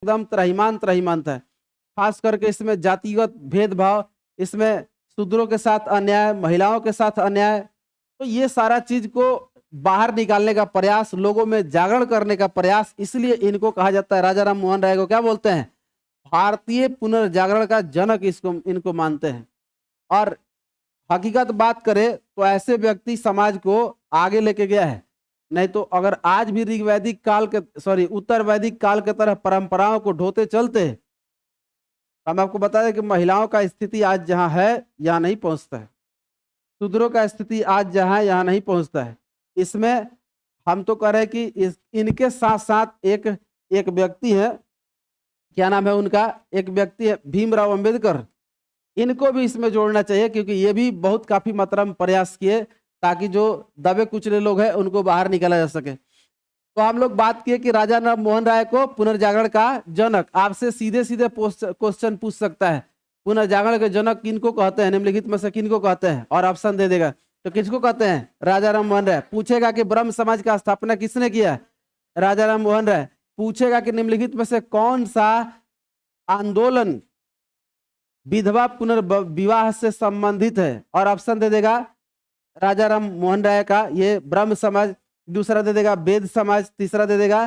एकदम त्राहिमाम त्राहिमाम था। खास करके इसमें जातिगत भेदभाव, इसमें शूद्रों के साथ अन्याय, महिलाओं के साथ अन्याय, तो ये सारा चीज को बाहर निकालने का प्रयास, लोगों में जागरण करने का प्रयास, इसलिए इनको कहा जाता है, राजा राम मोहन राय को क्या बोलते हैं, भारतीय पुनर्जागरण का जनक इसको इनको मानते हैं। और हकीकत बात करें तो ऐसे व्यक्ति समाज को आगे लेके गया है। नहीं तो अगर आज भी ऋग वैदिक काल के उत्तर वैदिक काल के तरह परंपराओं को ढोते चलते हैं, हम आपको बता दें कि महिलाओं का स्थिति आज जहां है यहाँ नहीं पहुंचता है, शूद्रों का स्थिति आज जहां है यहाँ नहीं पहुंचता है। इसमें हम तो कह रहे हैं कि इनके साथ साथ एक व्यक्ति है, क्या नाम है उनका, एक व्यक्ति है भीमराव अंबेडकर, इनको भी इसमें जोड़ना चाहिए, क्योंकि ये भी बहुत काफी मात्रा में प्रयास किए ताकि जो दबे कुचले लोग हैं उनको बाहर निकाला जा सके। तो हम लोग बात किए कि राजा राम मोहन राय को पुनर्जागरण का जनक, आपसे सीधे सीधे क्वेश्चन पूछ सकता है, पुनर्जागरण के जनक किनको कहते हैं, निम्नलिखित में से किनको कहते हैं, और ऑप्शन दे देगा। तो किसको कहते हैं, राजा राम मोहन राय। पूछेगा कि ब्रह्म समाज का स्थापना किसने किया, राजा राम मोहन राय। पूछेगा कि निम्नलिखित में से कौन सा आंदोलन विधवा पुनर्विवाह से संबंधित है, और ऑप्शन दे देगा राजा राम मोहन राय का, ये ब्रह्म समाज, दूसरा दे देगा वेद समाज, तीसरा दे देगा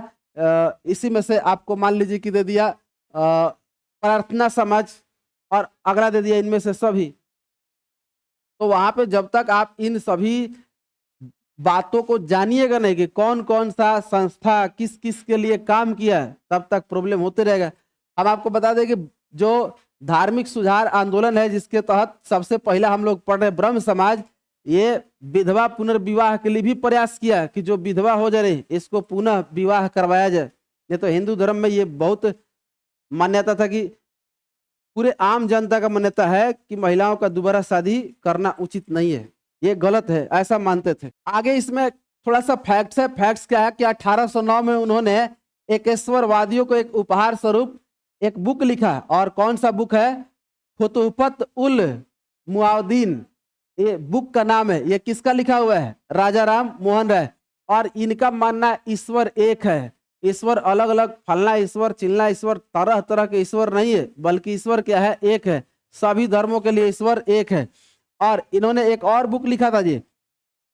इसी में से आपको मान लीजिए कि दे दिया प्रार्थना समाज, और अगला दे दिया इनमें से सभी। तो वहां पे जब तक आप इन सभी बातों को जानिएगा नहीं कि कौन कौन सा संस्था किस किस के लिए काम किया है, तब तक प्रॉब्लम होते रहेगा। हम आपको बता दें कि जो धार्मिक सुधार आंदोलन है जिसके तहत सबसे पहला हम लोग पढ़ रहे ब्रह्म समाज, ये विधवा पुनर्विवाह के लिए भी प्रयास किया कि जो विधवा हो जा रही इसको पुनः विवाह करवाया जाए। ये तो हिंदू धर्म में ये बहुत मान्यता था कि पूरे आम जनता का मान्यता है कि महिलाओं का दोबारा शादी करना उचित नहीं है, ये गलत है, ऐसा मानते थे। आगे इसमें थोड़ा सा फैक्ट्स है। फैक्ट्स क्या है कि 1809 में उन्होंने एकेश्वरवादियों को एक उपहार स्वरूप एक बुक लिखा, और कौन सा बुक है, फुतुहफत उल मुआवदीन, ये बुक का नाम है। ये किसका लिखा हुआ है, राजा राम मोहन राय। और इनका मानना ईश्वर एक है, ईश्वर अलग अलग फलना ईश्वर चिलना ईश्वर तरह तरह के ईश्वर नहीं है, बल्कि ईश्वर क्या है, एक है। सभी धर्मों के लिए ईश्वर एक है। और इन्होंने एक और बुक लिखा था जी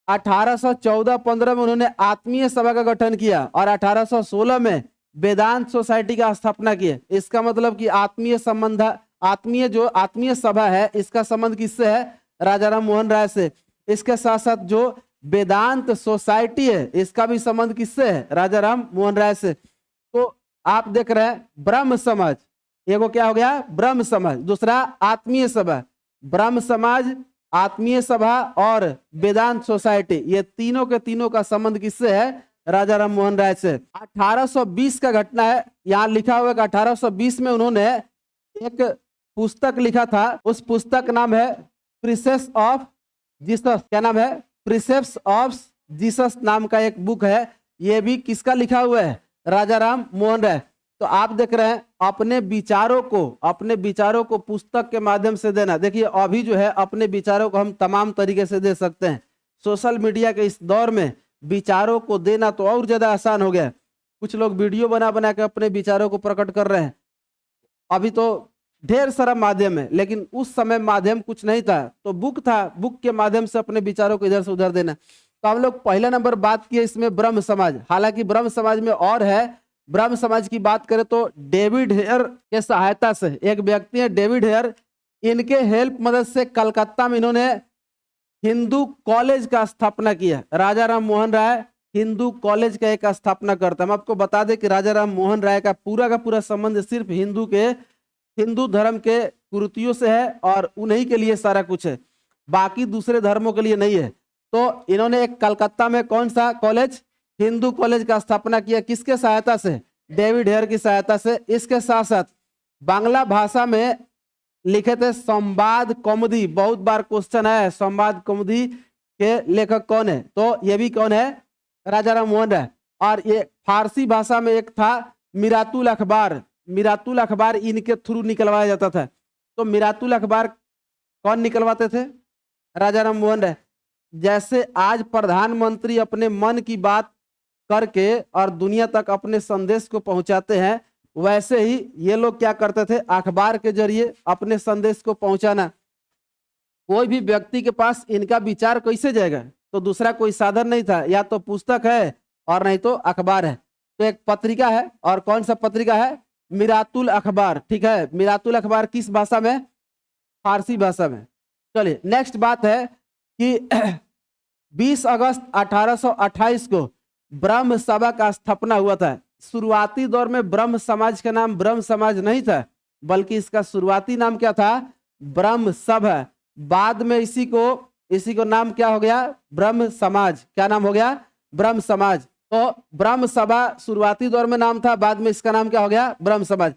1814-15 में उन्होंने आत्मीय सभा का गठन किया, और 1816 में वेदांत सोसाइटी का स्थापना की। इसका मतलब कि आत्मीय संबंध, आत्मीय सभा है, इसका संबंध किससे है, राजा राम मोहन राय से। इसके साथ साथ जो वेदांत सोसाइटी है इसका भी संबंध किससे है, राजा राम मोहन राय से। तो आप देख रहे हैं ब्रह्म समाज, एगो क्या हो गया, ब्रह्म समाज, दूसरा आत्मीय सभा। ब्रह्म समाज, आत्मीय सभा और वेदांत सोसाइटी, ये तीनों के तीनों का संबंध किससे है, राजा राम मोहन राय से। 1820 का घटना है, यहाँ लिखा हुआ है कि 1820 में उन्होंने एक पुस्तक लिखा था, उस पुस्तक नाम है प्रीसेप्ट्स ऑफ जीसस। क्या नाम है, प्रीसेप्ट्स ऑफ जीसस नाम का एक बुक है। ये भी किसका लिखा हुआ है, राजा राम मोहन राय। तो आप देख रहे हैं अपने विचारों को पुस्तक के माध्यम से देना। देखिए अभी जो है अपने विचारों को हम तमाम तरीके से दे सकते हैं। सोशल मीडिया के इस दौर में विचारों को देना तो और ज्यादा आसान हो गया। कुछ लोग वीडियो बना बना के अपने विचारों को प्रकट कर रहे हैं। अभी तो ढेर सारा माध्यम है, लेकिन उस समय माध्यम कुछ नहीं था, तो बुक था, बुक के माध्यम से अपने विचारों को इधर से उधर देना। तो हम लोग पहला नंबर बात किए इसमें ब्रह्म समाज। हालांकि ब्रह्म समाज में और है। ब्रह्म समाज की बात करें तो डेविड हेयर के सहायता से, एक व्यक्ति है डेविड हेयर, इनके हेल्प मदद से कलकत्ता में इन्होंने हिंदू कॉलेज का स्थापना किया। राजा राम मोहन राय हिंदू कॉलेज का एक स्थापना करता है। हम आपको बता दें कि राजा राम मोहन राय का पूरा संबंध सिर्फ हिंदू धर्म के कुरीतियों से है, और उन्हीं के लिए सारा कुछ है, बाकी दूसरे धर्मों के लिए नहीं है। तो इन्होंने एक कलकत्ता में कौन सा कॉलेज, हिंदू कॉलेज का स्थापना किया, किसके सहायता से, डेविड हेयर की सहायता से। इसके साथ साथ बांग्ला भाषा में लिखे थे संवाद कौमुदी। बहुत बार क्वेश्चन है संवाद कौमुदी के लेखक कौन है, तो ये भी कौन है, राजा राम मोहन राय। और ये फारसी भाषा में एक था मिरातुल अखबार। मिरातुल अखबार इनके थ्रू निकलवाया जाता था। तो मिरातुल अखबार कौन निकलवाते थे, राजा राम मोहन राय। जैसे आज प्रधानमंत्री अपने मन की बात करके और दुनिया तक अपने संदेश को पहुंचाते हैं, वैसे ही ये लोग क्या करते थे, अखबार के जरिए अपने संदेश को पहुंचाना। कोई भी व्यक्ति के पास इनका विचार कैसे जाएगा, तो दूसरा कोई साधन नहीं था, या तो पुस्तक है और नहीं तो अखबार है। तो एक पत्रिका है, और कौन सा पत्रिका है, मिरातुल अखबार। ठीक है, मिरातुल अखबार किस भाषा में, फारसी भाषा में। चलिए नेक्स्ट बात है कि 20 अगस्त 1828 को ब्रह्म सभा का स्थापना हुआ था। शुरुआती दौर में ब्रह्म समाज का नाम ब्रह्म समाज नहीं था, बल्कि इसका शुरुआती नाम क्या था, ब्रह्म सभा। बाद में इसी को नाम क्या हो गया, ब्रह्म समाज। क्या नाम हो गया, ब्रह्म समाज। तो ब्रह्म सभा शुरुआती दौर में नाम था, बाद में इसका नाम क्या हो गया, ब्रह्म समाज।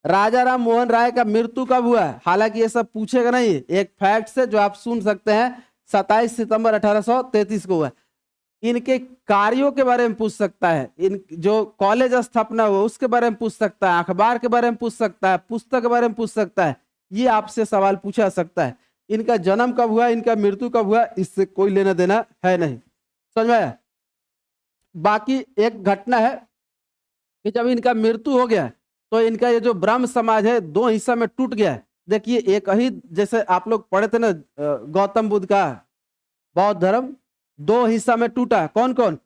राजा राम मोहन राय का मृत्यु कब हुआ, हालांकि ये सब पूछेगा नहीं, एक फैक्ट से जो आप सुन सकते हैं, 27 सितंबर 1833 को हुआ। इनके कार्यों के बारे में पूछ सकता है, इन जो कॉलेज स्थापना हुआ उसके बारे में पूछ सकता है, अखबार के बारे में पूछ सकता है, पुस्तक के बारे में पूछ सकता है। ये आपसे सवाल पूछा सकता है। इनका जन्म कब हुआ, इनका मृत्यु कब हुआ, इससे कोई लेना देना है नहीं। समझ में आया। बाकी एक घटना है कि जब इनका मृत्यु हो गया तो इनका ये जो ब्रह्म समाज है दो हिस्सा में टूट गया। देखिए एक ही, जैसे आप लोग पढ़े थे ना, गौतम बुद्ध का बौद्ध धर्म दो हिस्सा में टूटा। कौन कौन,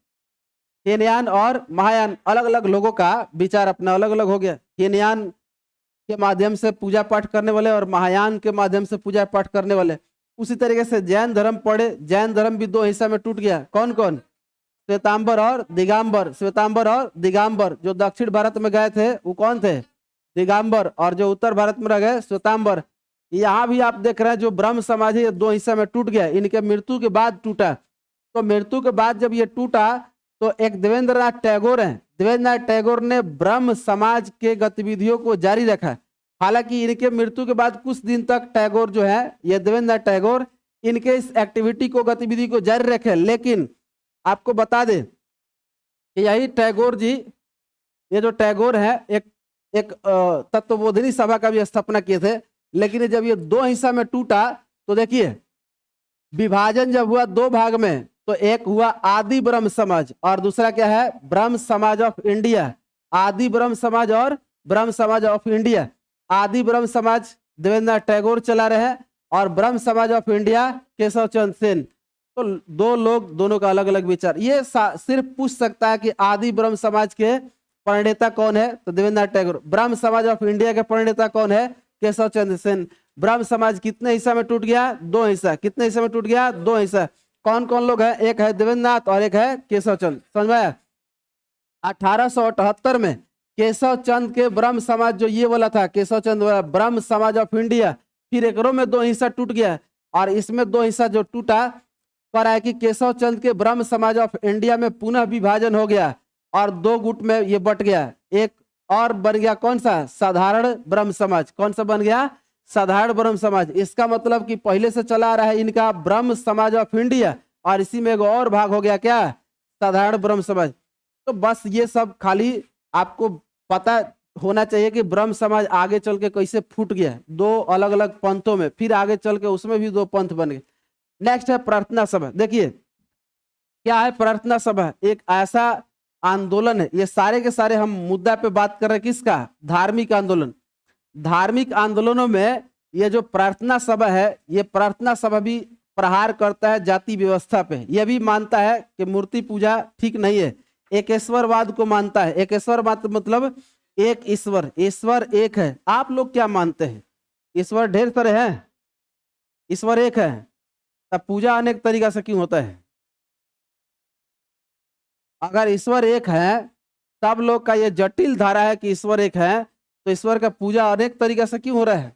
हीनयान और महायान। अलग अलग लोगों का विचार अपना अलग अलग हो गया। हीनयान के माध्यम से पूजा पाठ करने वाले और महायान के माध्यम से पूजा पाठ करने वाले। उसी तरीके से जैन धर्म पढ़े, जैन धर्म भी दो हिस्सा में टूट गया। कौन कौन, श्वेतांबर और दिगंबर। श्वेतांबर और दिगंबर, जो दक्षिण भारत में गए थे वो कौन थे, दिगंबर, और जो उत्तर भारत में रह गए श्वेतांबर। यहाँ भी आप देख रहे हैं जो ब्रह्म समाज है ये दो हिस्सा में टूट गया, इनके मृत्यु के बाद टूटा। तो मृत्यु के बाद जब ये टूटा तो एक देवेंद्रनाथ टैगोर हैं, देवेंद्रनाथ टैगोर ने ब्रह्म समाज के गतिविधियों को जारी रखा। हालांकि इनके मृत्यु के बाद कुछ दिन तक टैगोर जो है, ये देवेंद्रनाथ टैगोर, इनके इस एक्टिविटी को, गतिविधि को जारी रखे। लेकिन आपको बता दें कि यही टैगोर जी, ये जो टैगोर है, एक तत्वबोधिनी सभा का भी स्थापना किए थे। लेकिन जब ये दो हिस्सा में टूटा तो देखिए विभाजन जब हुआ दो भाग में, तो एक हुआ आदि ब्रह्म समाज और दूसरा क्या है, ब्रह्म समाज ऑफ इंडिया। आदि ब्रह्म समाज और ब्रह्म समाज ऑफ इंडिया। आदि ब्रह्म समाज देवेंद्रनाथ टैगोर चला रहे हैं और ब्रह्म समाज ऑफ इंडिया केशव चंद्र सेन। तो दो लोग, दोनों का अलग अलग विचार। ये सिर्फ पूछ सकता है कि आदि ब्रह्म समाज के प्रणेता कौन है, तो देवेंद्रनाथ टैगोर। ब्रह्म समाज ऑफ इंडिया के प्रणेता कौन है, केशव चंद्र सेन। ब्रह्म समाज कितने हिस्सा में टूट गया, दो हिस्सा। कितने हिस्सा में टूट गया, दो हिस्सा। कौन कौन लोग हैं, एक है देवेंद्रनाथ और एक है केशव चंद्र। समझ में आया। 1878 में केशव चंद्र के ब्रह्म समाज जो ये वाला था, केशव चंद्र वाला ब्रह्म समाज ऑफ इंडिया, फिर एकरों में दो हिस्सा टूट गया। और इसमें दो हिस्सा जो टूटा पर है कि केशव चंद्र के ब्रह्म समाज ऑफ इंडिया में पुनः विभाजन हो गया और दो गुट में ये बट गया। एक और बन गया कौन सा, साधारण ब्रह्म समाज। कौन सा बन गया, साधारण ब्रह्म समाज। इसका मतलब कि पहले से चला आ रहा है इनका ब्रह्म समाज ऑफ इंडिया, और इसी में एक और भाग हो गया क्या, साधारण ब्रह्म समाज। तो बस ये सब खाली आपको पता होना चाहिए कि ब्रह्म समाज आगे चल के कैसे फूट गया दो अलग अलग पंथों में, फिर आगे चल के उसमें भी दो पंथ बन गए। नेक्स्ट है प्रार्थना सभा। देखिए क्या है प्रार्थना सभा, एक ऐसा आंदोलन है, ये सारे के सारे हम मुद्दा पे बात कर रहे हैं किसका, धार्मिक आंदोलन। धार्मिक आंदोलनों में ये जो प्रार्थना सभा है, ये प्रार्थना सभा भी प्रहार करता है जाति व्यवस्था पे। यह भी मानता है कि मूर्ति पूजा ठीक नहीं है, एकेश्वरवाद को मानता है। एकेश्वरवाद मतलब एक ईश्वर, ईश्वर एक है। आप लोग क्या मानते हैं, ईश्वर ढेर सारे हैं, ईश्वर एक है, तब पूजा अनेक तरीका से क्यों होता है। अगर ईश्वर एक है, सब लोग का ये जटिल धारा है कि ईश्वर एक है, तो ईश्वर का पूजा अनेक तरीका से क्यों हो रहा है।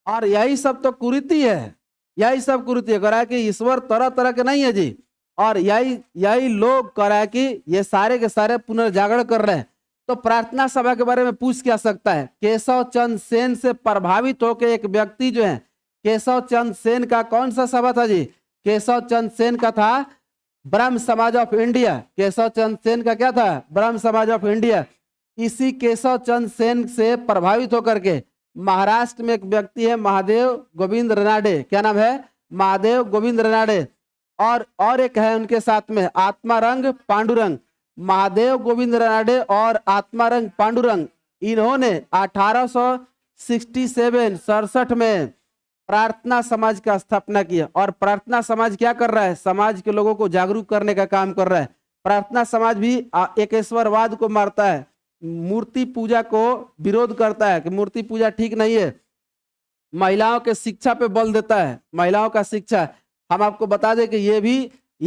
और यही सब तो कुरीति है, यही सब कुरीति है। कह रहा है कि ईश्वर तरह तरह के नहीं है जी, और यही लोग कह रहा है कि ये सारे के सारे पुनर्जागरण कर रहे हैं। तो प्रार्थना सभा के बारे में पूछ क्या सकता है, केशव चंद्र सेन से प्रभावित होकर एक व्यक्ति जो है, केशव चंद्र सेन का कौन सा सभा था जी, केशव चंद्र सेन का था ब्रह्म समाज ऑफ इंडिया। केशव चंद्र सेन का क्या था, ब्रह्म समाज ऑफ इंडिया। इसी केशव चंद्र सेन से प्रभावित होकर के महाराष्ट्र में एक व्यक्ति है महादेव गोविंद रनाडे। क्या नाम है, महादेव गोविंद रनाडे। और एक है उनके साथ में आत्मारंग पांडुरंग। महादेव गोविंद रानडे और आत्मारंग पांडुरंग, इन्होंने 1867 में प्रार्थना समाज का स्थापना किया। और प्रार्थना समाज क्या कर रहा है? समाज के लोगों को जागरूक करने का काम कर रहा है। प्रार्थना समाज भी एकेश्वरवाद को मारता है, मूर्ति पूजा को विरोध करता है कि मूर्ति पूजा ठीक नहीं है, महिलाओं के शिक्षा पे बल देता है, महिलाओं का शिक्षा। हम आपको बता दें कि ये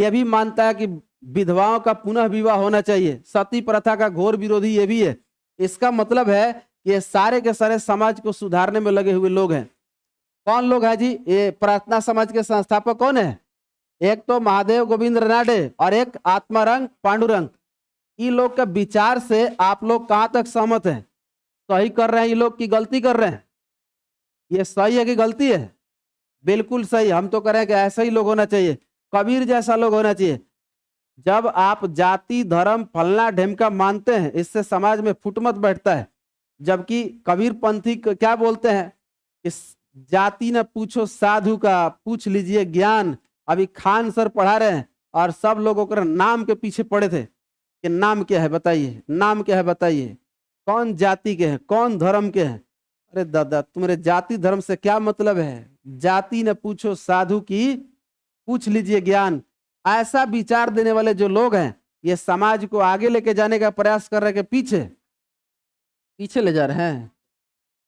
भी मानता है कि विधवाओं का पुनः विवाह होना चाहिए। सती प्रथा का घोर विरोधी ये भी है। इसका मतलब है कि ये सारे के सारे समाज को सुधारने में लगे हुए लोग हैं। कौन लोग हैं जी? ये प्रार्थना समाज के संस्थापक कौन है? एक तो महादेव गोविंद रानडे और एक आत्मारंग पांडुरंग। इन लोग के विचार से आप लोग कहां तक सहमत हैं? सही कर रहे हैं ये लोग की गलती कर रहे हैं? ये सही है कि गलती है? बिल्कुल सही। हम तो कह रहे हैं कि ऐसा ही लोग होना चाहिए, कबीर जैसा लोग होना चाहिए। जब आप जाति धर्म फलना ढेमका मानते हैं, इससे समाज में फुटमत बैठता है। जबकि कबीर पंथी क्या बोलते हैं? इस जाति न पूछो साधु का, पूछ लीजिए ज्ञान। अभी खान सर पढ़ा रहे हैं और सब लोगों को नाम के पीछे पड़े थे कि नाम क्या है बताइए, नाम क्या है बताइए, कौन जाति के हैं, कौन धर्म के हैं। अरे दादा, तुम्हारे जाति धर्म से क्या मतलब है? जाति न पूछो साधु की, पूछ लीजिए ज्ञान। ऐसा विचार देने वाले जो लोग हैं, ये समाज को आगे लेके जाने का प्रयास कर रहे हैं कि पीछे ले जा रहे हैं।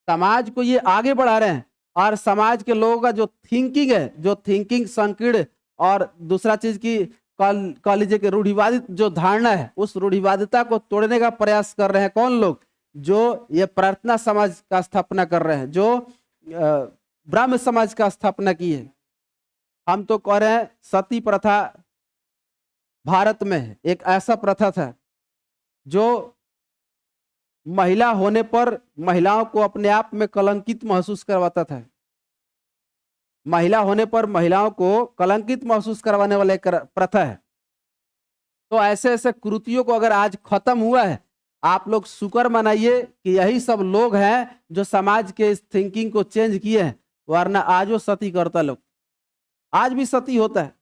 समाज को ये आगे बढ़ा रहे हैं। और समाज के लोगों का जो थिंकिंग है, जो थिंकिंग संकीर्ण, और दूसरा चीज की कह लीजिए कि रूढ़िवादित जो धारणा है, उस रूढ़िवादिता को तोड़ने का प्रयास कर रहे हैं। कौन लोग? जो ये प्रार्थना समाज का स्थापना कर रहे हैं, जो ब्राह्म समाज का स्थापना की है। हम तो कह रहे हैं सती प्रथा भारत में एक ऐसा प्रथा था जो महिला होने पर महिलाओं को अपने आप में कलंकित महसूस करवाता था। महिला होने पर महिलाओं को कलंकित महसूस करवाने वाला एक प्रथा है। तो ऐसे ऐसे कुरीतियों को अगर आज खत्म हुआ है, आप लोग शुक्र मनाइए कि यही सब लोग हैं जो समाज के इस थिंकिंग को चेंज किए हैं, वरना आज वो सती करता लोग, आज भी सती होता है।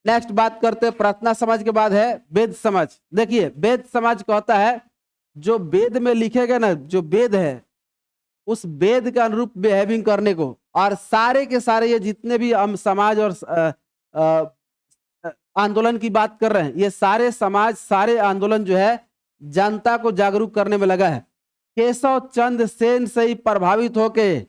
नेक्स्ट बात करते हैं, प्रार्थना समाज के बाद है वेद समाज। देखिए वेद समाज कहता है जो वेद में लिखे गए ना, जो वेद है उस वेद के अनुरूप बिहेविंग करने को। और सारे के सारे ये जितने भी हम समाज और आंदोलन की बात कर रहे हैं, ये सारे समाज सारे आंदोलन जो है जनता को जागरूक करने में लगा है। केशव चंद्र सेन से ही प्रभावित होके,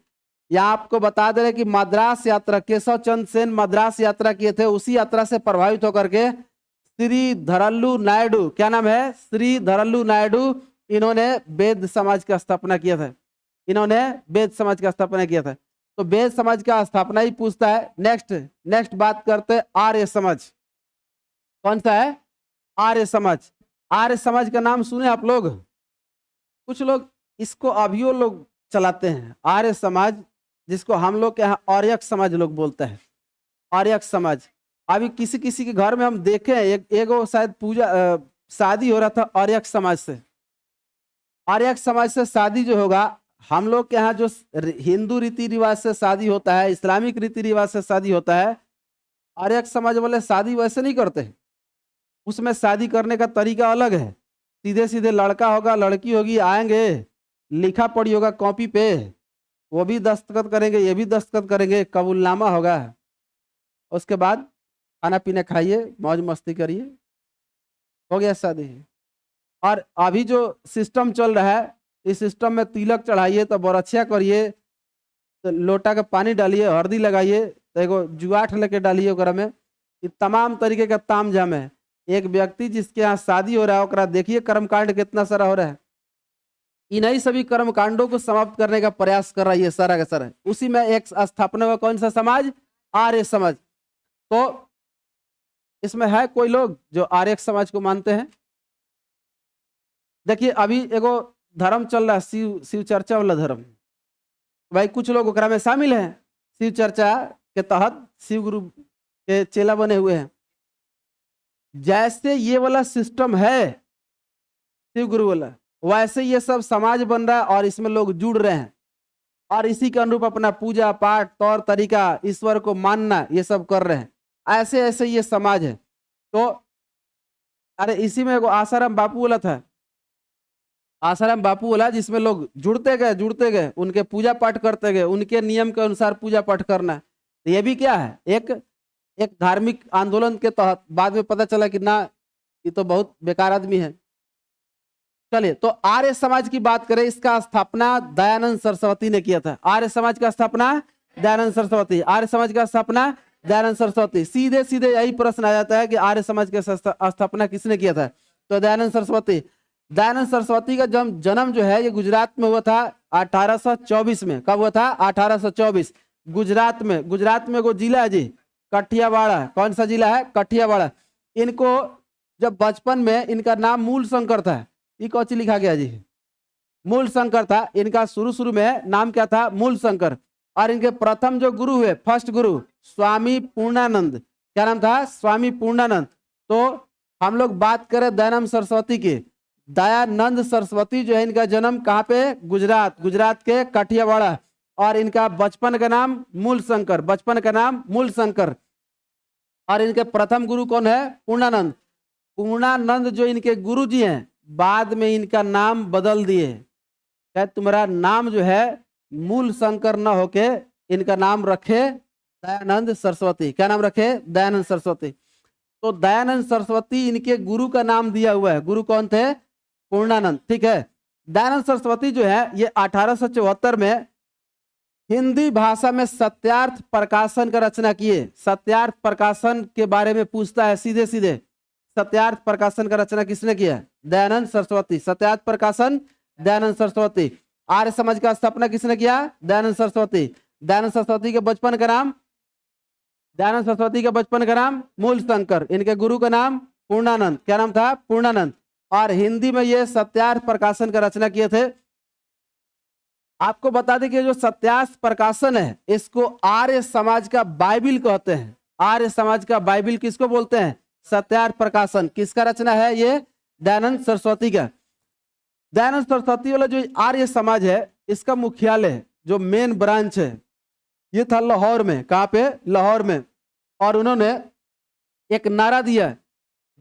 यहाँ आपको बता दे रहे कि मद्रास यात्रा, केशव चंद्र सेन मद्रास यात्रा किए थे, उसी यात्रा से प्रभावित होकर के श्री धरल्लू नायडू, क्या नाम है? श्री धरल्लू नायडू, इन्होंने वेद समाज का स्थापना किया था। इन्होंने वेद समाज का स्थापना किया था। तो वेद समाज का स्थापना ही पूछता है। नेक्स्ट बात करते हैं आर्य समाज। कौन सा है? आर्य समाज। आर्य समाज का नाम सुने आप लोग? कुछ लोग इसको अभियो लोग चलाते हैं, आर्य समाज, जिसको हम लोग के यहाँ आर्यक समाज लोग बोलते हैं। आर्यक समाज अभी किसी किसी के घर में हम देखे एक शायद पूजा शादी हो रहा था आर्यक समाज से। आर्यक समाज से शादी जो होगा, हम लोग के यहाँ जो हिंदू रीति रिवाज से शादी होता है, इस्लामिक रीति रिवाज से शादी होता है, आर्यक समाज वाले शादी वैसे नहीं करते हैं। उसमें शादी करने का तरीका अलग है। सीधे सीधे लड़का होगा लड़की होगी, आएंगे, लिखा पढ़ी होगा कॉपी पे, वो भी दस्तखत करेंगे ये भी दस्तखत करेंगे, कबूलनामा होगा, उसके बाद खाना पीना खाइए, मौज मस्ती करिए, हो गया शादी। और अभी जो सिस्टम चल रहा है, इस सिस्टम में तिलक चढ़ाइए तो बरछिया करिए, तो लोटा का पानी डालिए, हल्दी लगाइए, तो एगो जुआठ लेके डालिए ओकरा में। ये तमाम तरीके का ताम झाम है। एक व्यक्ति जिसके यहाँ शादी हो रहा है, ओकरा देखिए कर्मकांड कितना सारा हो रहा है। इन्हीं सभी कर्मकांडों को समाप्त करने का प्रयास कर रहा है ये सारा का सारा। उसी में एक स्थापना हुआ कौन सा समाज? आर्य समाज। तो इसमें है कोई लोग जो आर्य समाज को मानते हैं? देखिए अभी एगो धर्म चल रहा है, शिव चर्चा वाला धर्म। भाई कुछ लोग ओकरा में शामिल हैं, शिव चर्चा के तहत शिव गुरु के चेला बने हुए हैं। जैसे ये वाला सिस्टम है शिव गुरु वाला, वैसे ये सब समाज बन रहा है और इसमें लोग जुड़ रहे हैं और इसी के अनुरूप अपना पूजा पाठ तौर तरीका, ईश्वर को मानना, ये सब कर रहे हैं। ऐसे ऐसे ये समाज है। तो अरे इसी में एगो आसाराम बापू बोला था, आसाराम बापू बोला जिसमें लोग जुड़ते गए, उनके पूजा पाठ करते गए, उनके नियम के अनुसार पूजा पाठ करना। तो ये भी क्या है, एक एक धार्मिक आंदोलन के तहत बाद में पता चला कि ना, ये तो बहुत बेकार आदमी है। चलिए, तो आर्य समाज की बात करें, इसका स्थापना दयानंद सरस्वती ने किया था। आर्य समाज का स्थापना दयानंद सरस्वती, आर्य समाज का स्थापना दयानंद सरस्वती। सीधे सीधे यही प्रश्न आ जाता है कि आर्य समाज की स्थापना किसने किया था, तो दयानंद सरस्वती। दयानंद सरस्वती का जन्म जो है ये गुजरात में हुआ था 1824 में। कब हुआ था, 1824, गुजरात में। गुजरात में वो जिला है जी कठियावाड़ा। कौन सा जिला है, कठियावाड़ा। इनको जब बचपन में इनका नाम मूल शंकर था, ये कौन लिखा गया जी, मूल शंकर था इनका। शुरू में नाम क्या था, मूल शंकर। और इनके प्रथम जो गुरु हुए, फर्स्ट गुरु स्वामी पूर्णानंद। क्या नाम था, स्वामी पूर्णानंद। तो हम लोग बात करें दयानंद सरस्वती की, दयानंद सरस्वती जो है इनका जन्म कहाँ पे, गुजरात, गुजरात के कठियावाड़ा। और इनका बचपन का नाम मूल शंकर, बचपन का नाम मूल शंकर। और इनके प्रथम गुरु कौन है, पूर्णानंद। पूर्णानंद जो इनके गुरु जी हैं, बाद में इनका नाम बदल दिए। क्या तुम्हारा नाम जो है मूल शंकर न होके इनका नाम रखे दयानंद सरस्वती। क्या नाम रखे, दयानंद सरस्वती। तो दयानंद सरस्वती इनके गुरु का नाम दिया हुआ है। गुरु कौन थे, पूर्णानंद। ठीक है, दयानंद सरस्वती जो है ये 1874 में हिंदी भाषा में सत्यार्थ प्रकाशन का रचना किए। सत्यार्थ प्रकाशन के बारे में पूछता है सीधे सीधे, सत्यार्थ प्रकाशन का रचना किसने किया, दयानंद सरस्वती। सत्यार्थ प्रकाशन दयानंद सरस्वती। आर्य समाज का स्थापना किसने किया, दयानंद सरस्वती। दयानंद सरस्वती के बचपन का नाम, दयानंद सरस्वती के बचपन का नाम मूल शंकर। इनके गुरु का नाम पूर्णानंद। क्या नाम था, पूर्णानंद। और हिंदी में ये सत्यार्थ प्रकाशन का रचना किए थे। आपको बता दें कि जो सत्यार्थ प्रकाशन है इसको आर्य समाज का बाइबिल कहते हैं। आर्य समाज का बाइबिल किसको बोलते हैं, सत्यार्थ प्रकाशन। किसका रचना है ये, दयानंद सरस्वती का। दयानंद सरस्वती वाला जो आर्य समाज है इसका मुख्यालय जो मेन ब्रांच है ये था लाहौर में। कहाँ पे, लाहौर में। और उन्होंने एक नारा दिया,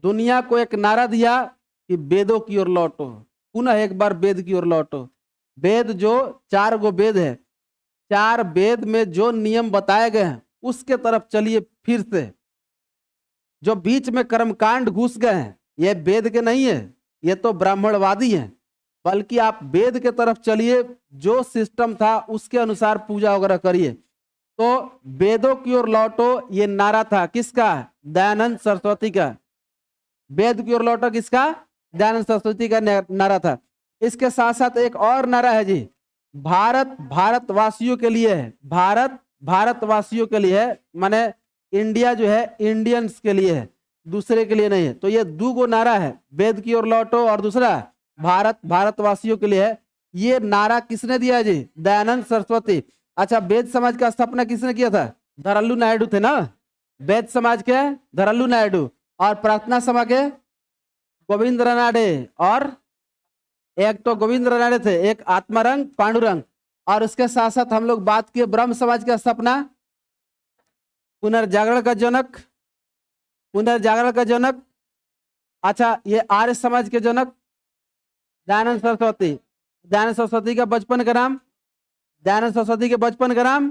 दुनिया को एक नारा दिया कि वेदों की ओर लौटो, पुनः एक बार वेद की ओर लौटो। वेद जो 4 गो वेद है, 4 वेद में जो नियम बताए गए हैं उसके तरफ चलिए फिर से। जो बीच में कर्मकांड घुस गए हैं ये वेद के नहीं है, ये तो ब्राह्मणवादी हैं। बल्कि आप वेद के तरफ चलिए, जो सिस्टम था उसके अनुसार पूजा वगैरह करिए। तो वेदों की ओर लौटो ये नारा था किसका, दयानंद सरस्वती का। वेद की ओर लौटो किसका, दयानंद सरस्वती का नारा था। इसके साथ साथ एक और नारा है जी, भारत भारतवासियों के लिए है। भारत भारतवासियों के लिए है, माने इंडिया जो है इंडियंस के लिए है, दूसरे के लिए नहीं है। तो ये 2 गो नारा है, वेद की ओर लौटो और दूसरा भारत भारतवासियों के लिए है। ये नारा किसने दिया है जी, दयानंद सरस्वती। अच्छा, वेद समाज का स्थापना किसने किया था, धरल्लू नायडू थे ना। वेद समाज के धरल्लू नायडू, और प्रार्थना सभा के गोविंद रानाडे। और एक तो गोविंद रानाडे थे, एक आत्मारंग पांडुरंग। और उसके साथ साथ हम लोग बात किए ब्रह्म समाज की स्थापना, पुनर्जागरण का जनक, पुनर्जागरण का जनक। अच्छा, ये आर्य समाज के जनक दयानंद सरस्वती। दयानंद सरस्वती का बचपन का नाम, दयानंद सरस्वती के बचपन का नाम,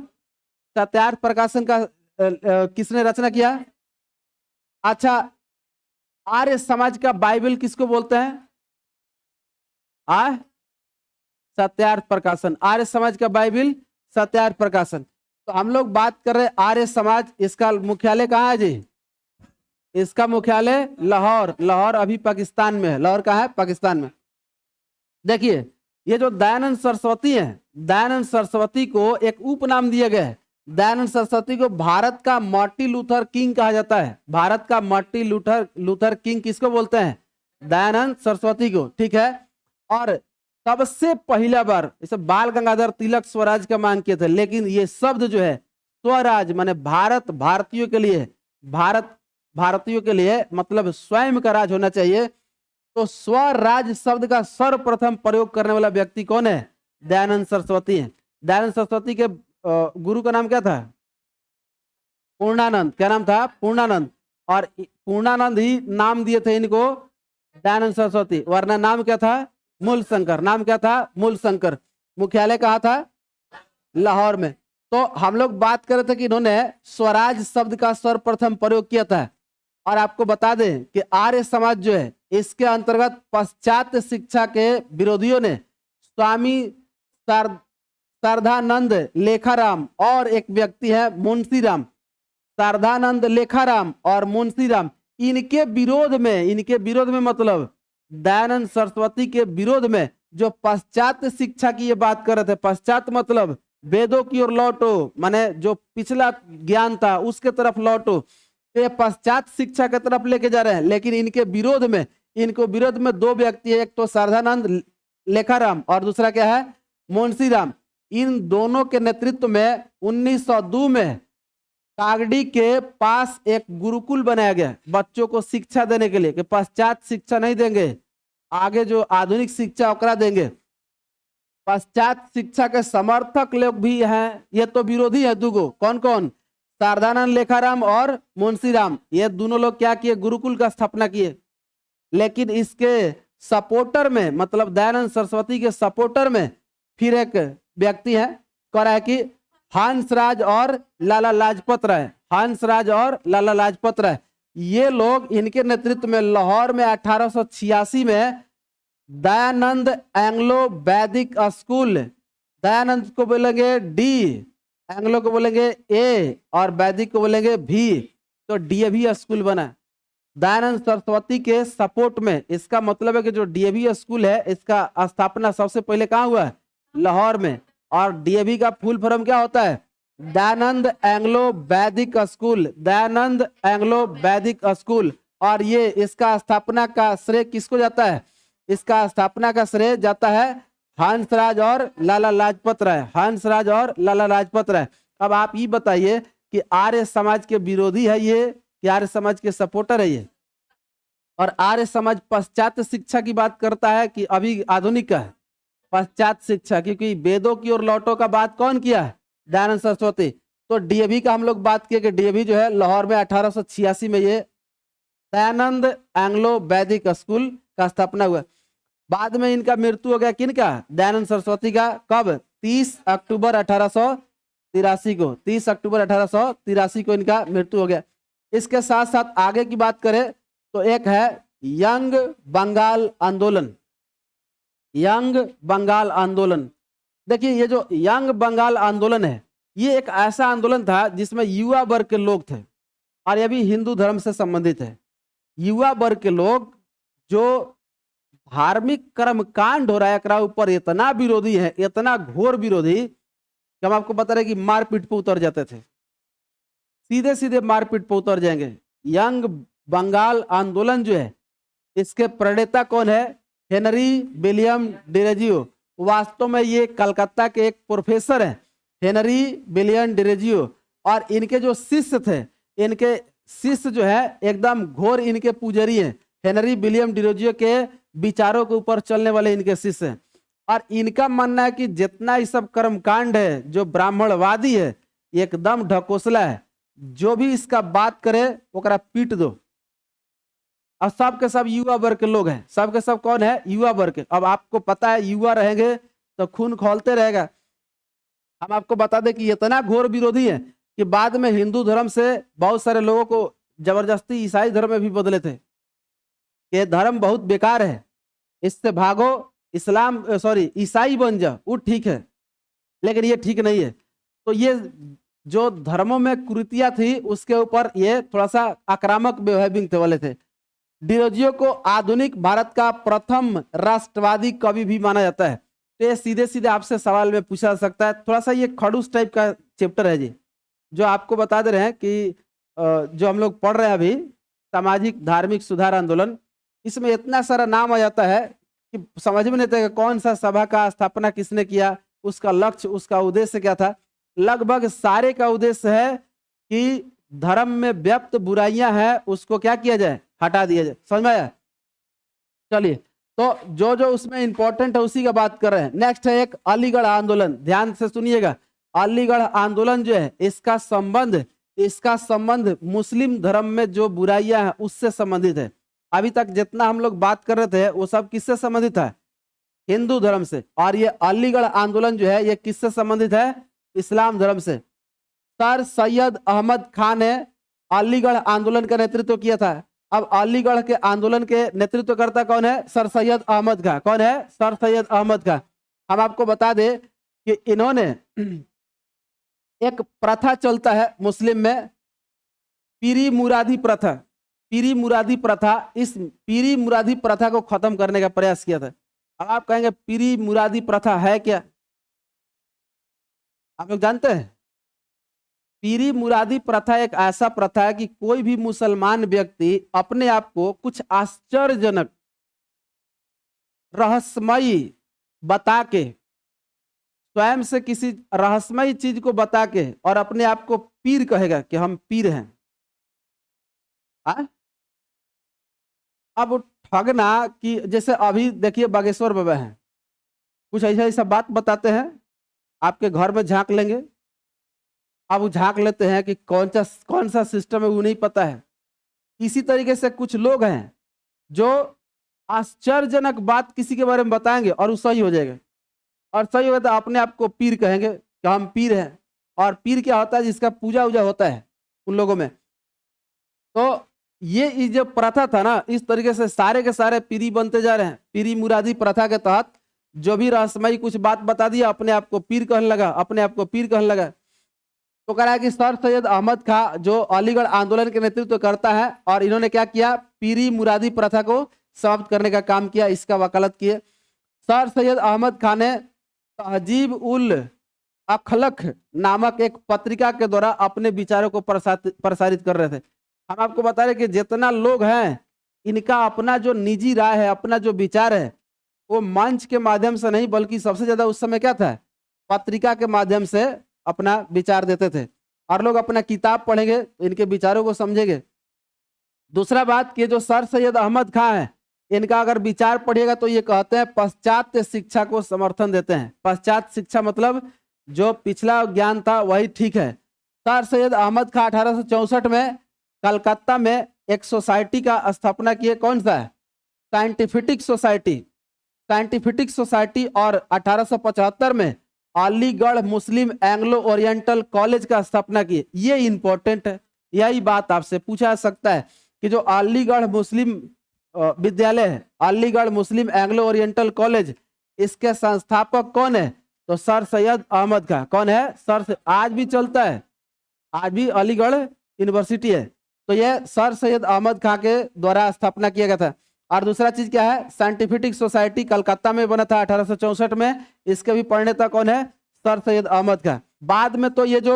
सत्यार्थ प्रकाशन का किसने रचना किया। अच्छा, आर्य समाज का बाइबल किसको बोलते हैं, सत्यार्थ प्रकाशन। आर्य समाज का बाइबल सत्यार्थ प्रकाशन। तो हम लोग बात कर रहे हैं आर्य समाज, इसका मुख्यालय कहाँ है जी, इसका मुख्यालय लाहौर। लाहौर अभी पाकिस्तान में है। लाहौर कहाँ है, पाकिस्तान में। देखिए, ये जो दयानंद सरस्वती है, दयानंद सरस्वती को एक उपनाम दिया गया है। दयानंद सरस्वती को भारत का मार्टिन लूथर किंग कहा जाता है। भारत का मार्टिन लूथर किंग किसको बोलते हैं, दयानंद सरस्वती को। ठीक है, और सबसे पहला बार इसे बाल गंगाधर तिलक स्वराज का मांग किए थे। लेकिन ये शब्द जो है स्वराज माने भारत भारतीयों के लिए, भारत भारतीयों के लिए मतलब स्वयं का राज होना चाहिए। तो स्वराज शब्द का सर्वप्रथम प्रयोग करने वाला व्यक्ति कौन है, दयानंद सरस्वती है। दयानंद सरस्वती के गुरु का नाम क्या था, पूर्णानंद। क्या नाम था, पूर्णानंद। और पूर्णानंद ही नाम दिए थे इनको दयानंद सरस्वती, वरना नाम क्या था? मूलशंकर। नाम क्या था? मूलशंकर। मुख्यालय कहाँ था? लाहौर में। तो हम लोग बात कर रहे थे कि इन्होंने स्वराज शब्द का सर्वप्रथम प्रयोग किया था। और आपको बता दें कि आर्य समाज जो है इसके अंतर्गत पाश्चात्य शिक्षा के विरोधियों ने स्वामी शारदानंद लेखाराम और एक व्यक्ति है मुंशीराम, शारदानंद लेखाराम और मुंशीराम, इनके विरोध में मतलब दयानंद सरस्वती के विरोध में जो पाश्चात्य शिक्षा की ये बात कर रहे थे। पश्चात मतलब वेदों की ओर लौटो, माने जो पिछला ज्ञान था उसके तरफ लौटो। ये पश्चात शिक्षा की तरफ लेके जा रहे हैं। लेकिन इनके विरोध में दो व्यक्ति है, एक तो शारदानंद लेखाराम और दूसरा क्या है? मुंशीराम। इन दोनों के नेतृत्व में 1902 में कागड़ी के पास एक गुरुकुल बनाया गया बच्चों को शिक्षा देने के लिए, कि पश्चात शिक्षा नहीं देंगे, आगे जो आधुनिक शिक्षा ओकरा देंगे। पश्चात शिक्षा के समर्थक लोग भी हैं, ये तो विरोधी है दुगो। कौन कौन? शारदानंद लेखाराम और मुंशीराम। ये दोनों लोग क्या किए? गुरुकुल का स्थापना किए। लेकिन इसके सपोर्टर में, मतलब दयानंद सरस्वती के सपोर्टर में फिर एक व्यक्ति है, कह रहा है कि हंसराज और लाला लाजपत राय। हंसराज और लाला लाजपत राय, ये लोग, इनके नेतृत्व में लाहौर में 1886 में दयानंद एंग्लो वैदिक स्कूल, दयानंद को बोलेंगे डी, एंग्लो को बोलेंगे ए और वैदिक को बोलेंगे भी, तो डीएवी स्कूल बना दयानंद सरस्वती के सपोर्ट में। इसका मतलब है कि जो डीएवी स्कूल है इसका स्थापना सबसे पहले कहाँ हुआ है? लाहौर में। और डीएवी का फुल फॉर्म क्या होता है? दयानंद एंग्लो वैदिक स्कूल, दयानंद एंग्लो वैदिक स्कूल। और ये इसका स्थापना का श्रेय किसको जाता है? इसका स्थापना का श्रेय जाता है हंसराज और लाला लाजपत राय। हंसराज और लाला लाजपत राय। अब आप ये बताइए कि आर्य समाज के विरोधी है ये कि आर्य समाज के सपोर्टर है ये? और आर्य समाज पाश्चात्य शिक्षा की बात करता है कि अभी आधुनिक का है? पाश्चात्य शिक्षा, क्योंकि वेदों की ओर लौटो का बात कौन किया है? दयानंद सरस्वती। तो डीएवी का हम लोग बात किए कि डीएवी जो है लाहौर में 1886 में ये दयानंद एंग्लो वैदिक स्कूल का स्थापना हुआ। बाद में इनका मृत्यु हो गया। किनका? दयानंद सरस्वती का। कब? 30 अक्टूबर 1883 को। 30 अक्टूबर 1883 को इनका मृत्यु हो गया। इसके साथ साथ आगे की बात करें तो एक है यंग बंगाल आंदोलन। यंग बंगाल आंदोलन, देखिए ये जो यंग बंगाल आंदोलन है ये एक ऐसा आंदोलन था जिसमें युवा वर्ग के लोग थे, और ये भी हिंदू धर्म से संबंधित है। युवा वर्ग के लोग जो धार्मिक कर्म कांड हो रहा है एकरा ऊपर इतना विरोधी है, इतना घोर विरोधी कि हम आपको बता रहे कि मारपीट पे उतर जाते थे, सीधे सीधे मारपीट पे उतर जाएंगे। यंग बंगाल आंदोलन जो है इसके प्रणेता कौन है? Henry William Derozio. वास्तव में ये कलकत्ता के एक प्रोफेसर हैं, हेनरी विलियम डिरेजियो। और इनके जो शिष्य थे, इनके शिष्य जो है एकदम घोर इनके पुजारी हैं। हेनरी विलियम डिरेजियो के विचारों के ऊपर चलने वाले इनके शिष्य हैं। और इनका मानना है कि जितना ये सब कर्मकांड है जो ब्राह्मणवादी है एकदम ढकोसला है, जो भी इसका बात करे ओकरा पीट दो। और सब के सब युवा वर्ग के लोग हैं, सब के सब कौन है? युवा वर्ग के। अब आपको पता है युवा रहेंगे तो खून खौलते रहेगा। हम आपको बता दें कि इतना घोर विरोधी है कि बाद में हिंदू धर्म से बहुत सारे लोगों को जबरदस्ती ईसाई धर्म में भी बदले थे। ये धर्म बहुत बेकार है, इससे भागो, इस्लाम सॉरी ईसाई बन जाओ, वो ठीक है, लेकिन ये ठीक नहीं है। तो ये जो धर्मों में कुरीतियां थी उसके ऊपर ये थोड़ा सा आक्रामक बिहेविंग वाले थे। डिरोजियो को आधुनिक भारत का प्रथम राष्ट्रवादी कवि भी माना जाता है। तो ये सीधे सीधे आपसे सवाल में पूछा जा सकता है, थोड़ा सा ये खड़ूस टाइप का चैप्टर है जी, जो आपको बता दे रहे हैं कि जो हम लोग पढ़ रहे हैं अभी सामाजिक धार्मिक सुधार आंदोलन, इसमें इतना सारा नाम आ जाता है कि समझ में नहीं आता कि कौन सा सभा का स्थापना किसने किया, उसका लक्ष्य, उसका उद्देश्य क्या था। लगभग सारे का उद्देश्य है कि धर्म में व्याप्त बुराइयां हैं उसको क्या किया जाए? हटा दिया जाए। समझ में आया? चलिए, तो जो जो उसमें इंपॉर्टेंट है उसी का बात कर रहे हैं। नेक्स्ट है एक अलीगढ़ आंदोलन, ध्यान से सुनिएगा। अलीगढ़ आंदोलन जो है इसका संबंध मुस्लिम धर्म में जो बुराइयां हैं उससे संबंधित है। अभी तक जितना हम लोग बात कर रहे थे वो सब किससे संबंधित है? हिंदू धर्म से। और ये अलीगढ़ आंदोलन जो है ये किससे संबंधित है? इस्लाम धर्म से। सर सैयद अहमद खान ने अलीगढ़ आंदोलन का नेतृत्व किया था। अब अलीगढ़ के आंदोलन के नेतृत्वकर्ता कौन है? सर सैयद अहमद खान। कौन है? सर सैयद अहमद खान। हम आपको बता दें कि इन्होंने एक प्रथा चलता है मुस्लिम में, पीरी मुरादी प्रथा। पीरी मुरादी प्रथा, इस पीरी मुरादी प्रथा को खत्म करने का प्रयास किया था। अब आप कहेंगे पीरी मुरादी प्रथा है क्या? आप लोग जानते हैं? पीरी मुरादी प्रथा एक ऐसा प्रथा है कि कोई भी मुसलमान व्यक्ति अपने आप को कुछ आश्चर्यजनक, रहस्यमयी बता के, स्वयं से किसी रहस्यमयी चीज को बता के और अपने आप को पीर कहेगा कि हम पीर हैं। अब ठगना कि जैसे अभी देखिए बागेश्वर बाबा हैं, कुछ ऐसा ऐसा बात बताते हैं, आपके घर में झांक लेंगे। अब वो झांक लेते हैं कि कौन सा सिस्टम है वो नहीं पता है। इसी तरीके से कुछ लोग हैं जो आश्चर्यजनक बात किसी के बारे में बताएंगे और वो सही हो जाएगा, और सही होगा तो अपने आप को पीर कहेंगे कि हम पीर हैं। और पीर क्या होता है? जिसका पूजा वूजा होता है उन लोगों में। तो ये जो प्रथा था ना, इस तरीके से सारे के सारे पीरी बनते जा रहे हैं। पीरी मुरादी प्रथा के तहत जो भी रहस्यमयी कुछ बात बता दिया, अपने आप को पीर कहने लगा, अपने आप को पीर कहने लगा। तो कह रहा है कि सर सैयद अहमद खान जो अलीगढ़ आंदोलन के नेतृत्व करता है, और इन्होंने क्या किया? पीरी मुरादी प्रथा को समाप्त करने का काम किया, इसका वकालत किए। सर सैयद अहमद खान ने तहजीब उल अखलक नामक एक पत्रिका के द्वारा अपने विचारों को प्रसारित कर रहे थे। हम आपको बता रहे कि जितना लोग हैं, इनका अपना जो निजी राय है, अपना जो विचार है, वो मंच के माध्यम से नहीं बल्कि सबसे ज्यादा उस समय क्या था? पत्रिका के माध्यम से अपना विचार देते थे। और लोग अपना किताब पढ़ेंगे तो इनके विचारों को समझेंगे। दूसरा बात कि जो सर सैयद अहमद खान है, इनका अगर विचार पढ़िएगा तो ये कहते हैं पाश्चात्य शिक्षा को समर्थन देते हैं। पाश्चात्य शिक्षा मतलब जो पिछला ज्ञान था वही ठीक है। सर सैयद अहमद खान 1864 में कलकत्ता में एक सोसाइटी का स्थापना किए। कौन सा है? Scientific society. Scientific society. और 1875 में अलीगढ़ मुस्लिम एंग्लो ओरिएंटल कॉलेज का स्थापना किए। ये इंपॉर्टेंट है, यही बात आपसे पूछा जा सकता है कि जो अलीगढ़ मुस्लिम विद्यालय है, अलीगढ़ मुस्लिम एंग्लो ओरिएंटल कॉलेज, इसके संस्थापक कौन है? तो सर सैयद अहमद खान। कौन है? सर। आज भी चलता है, आज भी अलीगढ़ यूनिवर्सिटी है। तो यह सर सैयद अहमद खान के द्वारा स्थापना किया गया था। और दूसरा चीज क्या है? साइंटिफिक सोसाइटी कलकत्ता में बना था 1864 में। इसके भी प्रणेता कौन है? सर सैयद अहमद खान। बाद में तो ये जो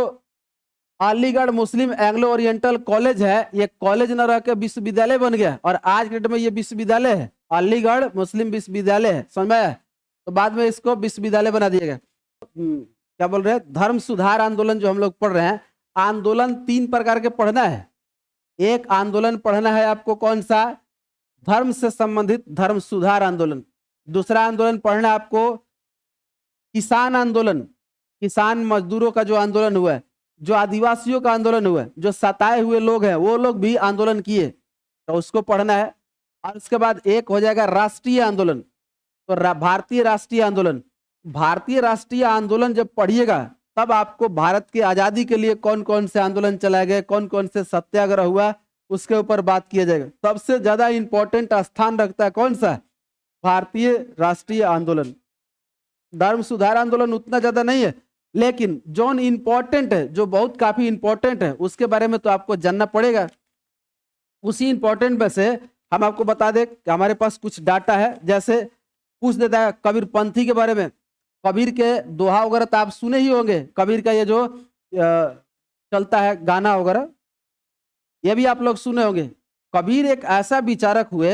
अलीगढ़ मुस्लिम एंग्लो ओरिएंटल कॉलेज है, ये कॉलेज न रह के विश्वविद्यालय बन गया, और आज के डेट में ये विश्वविद्यालय है, अलीगढ़ मुस्लिम विश्वविद्यालय है। समझ में आया? तो बाद में इसको विश्वविद्यालय बना दिया गया। क्या बोल रहे हैं? धर्म सुधार आंदोलन जो हम लोग पढ़ रहे हैं, आंदोलन 3 प्रकार के पढ़ना है। एक आंदोलन पढ़ना है आपको, कौन सा? धर्म से संबंधित धर्म सुधार आंदोलन। दूसरा आंदोलन पढ़ना है आपको किसान आंदोलन, किसान मजदूरों का जो आंदोलन हुआ है, जो आदिवासियों का आंदोलन हुआ है, जो सताए हुए लोग हैं वो लोग भी आंदोलन किए, तो उसको पढ़ना है। और उसके बाद एक हो जाएगा राष्ट्रीय आंदोलन। तो भारतीय राष्ट्रीय आंदोलन। भारतीय राष्ट्रीय आंदोलन जब पढ़िएगा तब आपको भारत की आजादी के लिए कौन कौन से आंदोलन चलाए गए, कौन कौन से सत्याग्रह हुआ, उसके ऊपर बात किया जाएगा। सबसे ज्यादा इंपॉर्टेंट स्थान रखता है कौन सा? भारतीय राष्ट्रीय आंदोलन। धर्म सुधार आंदोलन उतना ज्यादा नहीं है, लेकिन जो इंपॉर्टेंट है, जो बहुत काफी इंपॉर्टेंट है, उसके बारे में तो आपको जानना पड़ेगा। उसी इंपॉर्टेंट में से हम आपको बता दें कि हमारे पास कुछ डाटा है। जैसे पूछ देता है कबीर पंथी के बारे में। कबीर के दोहा वगैरह तो आप सुने ही होंगे। कबीर का ये जो चलता है गाना वगैरह, ये भी आप लोग सुने होंगे। कबीर एक ऐसा विचारक हुए,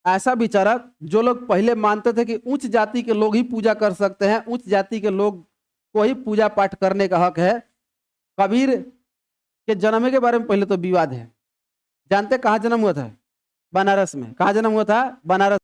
ऐसा विचारक जो लोग पहले मानते थे कि उच्च जाति के लोग ही पूजा कर सकते हैं, उच्च जाति के लोग को ही पूजा पाठ करने का हक है। कबीर के जन्म के बारे में पहले तो विवाद है। जानते कहाँ जन्म हुआ था? बनारस में। कहाँ जन्म हुआ था? बनारस।